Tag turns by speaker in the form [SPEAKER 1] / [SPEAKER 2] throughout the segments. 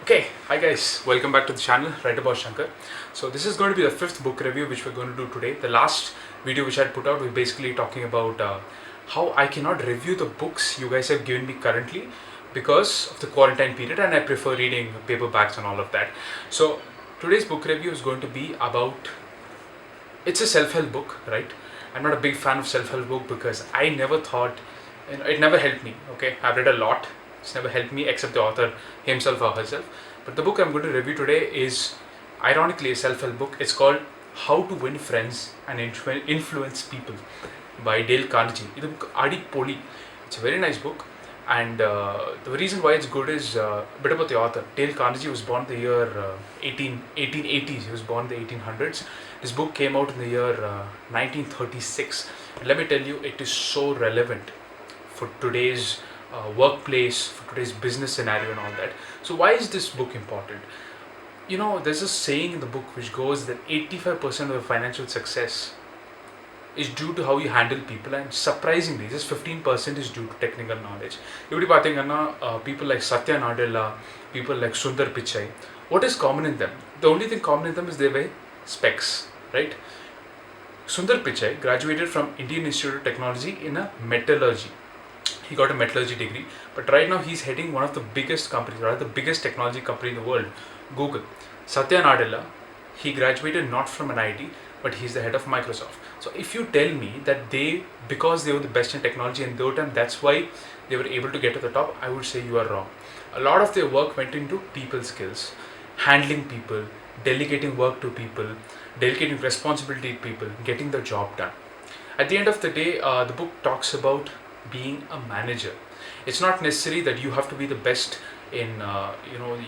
[SPEAKER 1] Okay, hi guys, welcome back to the channel, Readability Shankar. So this is going to be the fifth book review which we're going to do today. The last video which I put out was basically talking about how I cannot review the books you guys have given me currently because of the quarantine period, and I prefer reading paperbacks and all of that. So today's book review is going to be about, it's a self-help book, right? I'm not a big fan of self-help book because I never thought, it never helped me. Okay, I've read a lot. It's never helped me except the author himself or herself. But the book I'm going to review today is ironically a self-help book. It's called How to Win Friends and Influence People by Dale Carnegie. It's a book Adipoli. It's a very nice book, and the reason why it's good is a bit about the author. Dale Carnegie was born the year 1880s. He was born in the 1800s. This book came out in the year 1936. And let me tell you, it is so relevant for today's workplace, for today's business scenario and all that. So why is this book important? You know, there's a saying in the book which goes that 85% of financial success is due to how you handle people, and surprisingly just 15% is due to technical knowledge. People like Satya Nadella, people like Sundar Pichai, what is common in them? The only thing common in them is they wear specs, right? Sundar Pichai graduated from Indian Institute of Technology in a metallurgy. He got a metallurgy degree, but right now he's heading one of the biggest companies, rather the biggest technology company in the world, Google. Satya Nadella, he graduated not from an IT, but he's the head of Microsoft. So if you tell me that because they were the best in technology in their time, that's why they were able to get to the top, I would say you are wrong. A lot of their work went into people skills, handling people, delegating work to people, delegating responsibility to people, getting the job done. At the end of the day, the book talks about being a manager. It's not necessary that you have to be the best in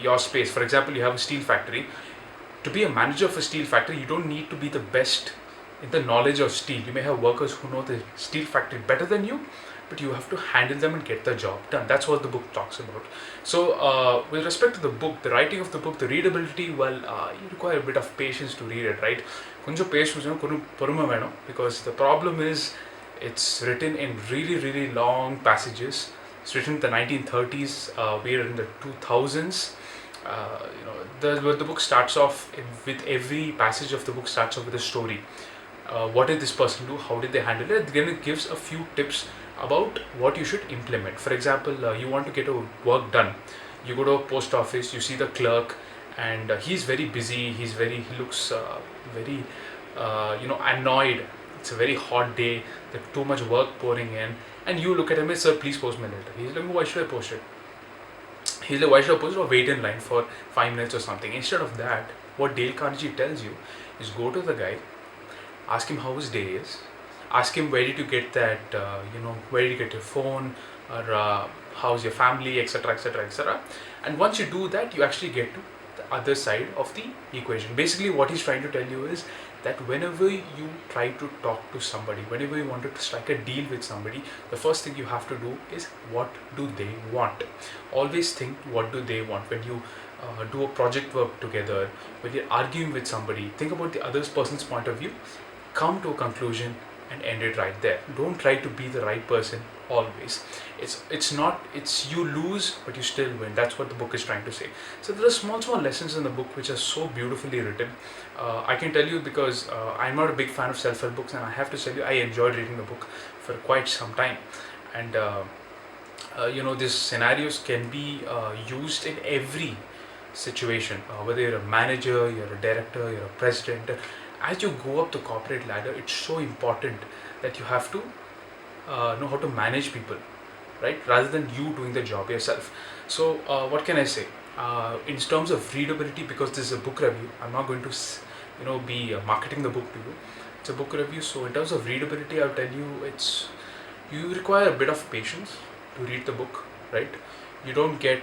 [SPEAKER 1] your space. For example, you have a steel factory. To be a manager of a steel factory, you don't need to be the best in the knowledge of steel. You may have workers who know the steel factory better than you, but you have to handle them and get the job done. That's what the book talks about. So with respect to the book, the writing of the book, the readability, well, you require a bit of patience to read it, right? Because the problem is it's written in really long passages. It's written in the 1930s. We are in the 2000s. The book starts off with every passage of the book starts off with a story. What did this person do? How did they handle it? Then it gives a few tips about what you should implement. For example, you want to get a work done. You go to a post office. You see the clerk, and he's very busy. He looks very annoyed. It's a very hot day. There's too much work pouring in, and you look at him and say, "Sir, please post my letter." He's like, "Why should I post it?" He's like, "Why should I post it or wait in line for 5 minutes or something?" Instead of that, what Dale Carnegie tells you is go to the guy, ask him how his day is, ask him where did you get that, where did you get your phone, or how's your family, etc., etc., etc. And once you do that, you actually get to the other side of the equation. Basically, what he's trying to tell you is that whenever you try to talk to somebody, whenever you want to strike a deal with somebody, the first thing you have to do is what do they want. Always think what do they want. When you do a project work together, when you're arguing with somebody, think about the other person's point of view, come to a conclusion and end it right there. Don't try to be the right person always. It's you lose but you still win. That's what the book is trying to say. So there are small lessons in the book which are so beautifully written. I can tell you because I'm not a big fan of self-help books, and I have to tell you I enjoyed reading the book for quite some time. And these scenarios can be used in every situation, whether you're a manager, you're a director, you're a president. As you go up the corporate ladder, it's so important that you have to know how to manage people, right? Rather than you doing the job yourself. So what can I say? In terms of readability, because this is a book review, I'm not going to be marketing the book to you. It's a book review. So in terms of readability, I'll tell you you require a bit of patience to read the book, right? You don't get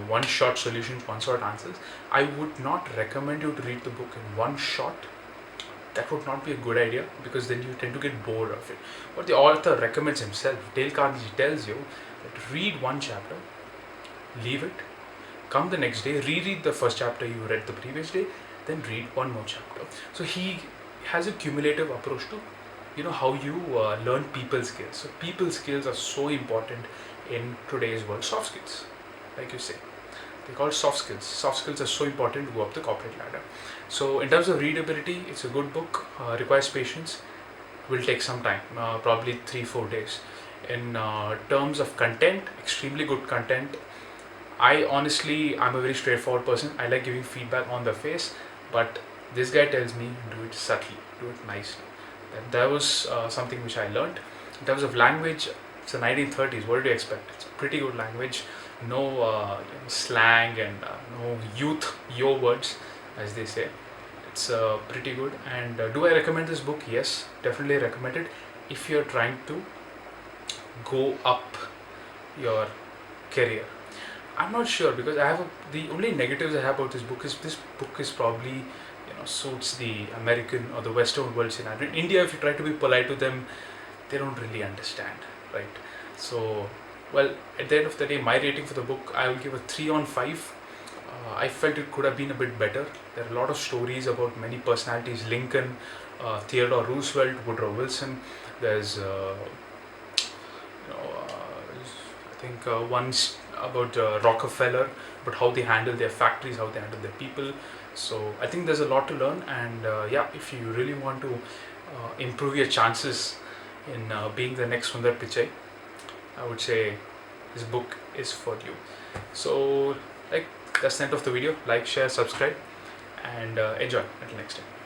[SPEAKER 1] one-shot solutions, one-shot answers. I would not recommend you to read the book in one shot. That would not be a good idea, because then you tend to get bored of it. What the author recommends himself, Dale Carnegie tells you that read one chapter, leave it, come the next day, reread the first chapter you read the previous day, then read one more chapter. So he has a cumulative approach to how you learn people skills. So people skills are so important in today's world. Soft skills, like you say. they call it soft skills. Soft skills are so important to go up the corporate ladder. So in terms of readability, it's a good book, requires patience, will take some time, probably 3-4 days. In terms of content, extremely good content. I'm a very straightforward person. I like giving feedback on the face, but this guy tells me do it subtly, do it nicely. That was something which I learned. In terms of language, it's the 1930s. What do you expect? It's pretty good language. No slang and no youth yo words, as they say. It's pretty good. And do I recommend this book? Yes, definitely recommend it if you're trying to go up your career. I'm not sure because the only negatives I have about this book is probably suits the American or the Western world scenario. In India, if you try to be polite to them, they don't really understand, right? So, well, at the end of the day, my rating for the book, I will give a 3 on 5. I felt it could have been a bit better. There are a lot of stories about many personalities: Lincoln, Theodore Roosevelt, Woodrow Wilson. There's I think once about Rockefeller, but how they handle their factories, how they handle their people. So I think there's a lot to learn, and if you really want to improve your chances in being the next Sundar Pichai, I would say this book is for you. So, that's the end of the video. Like, share, subscribe, and enjoy. Until next time.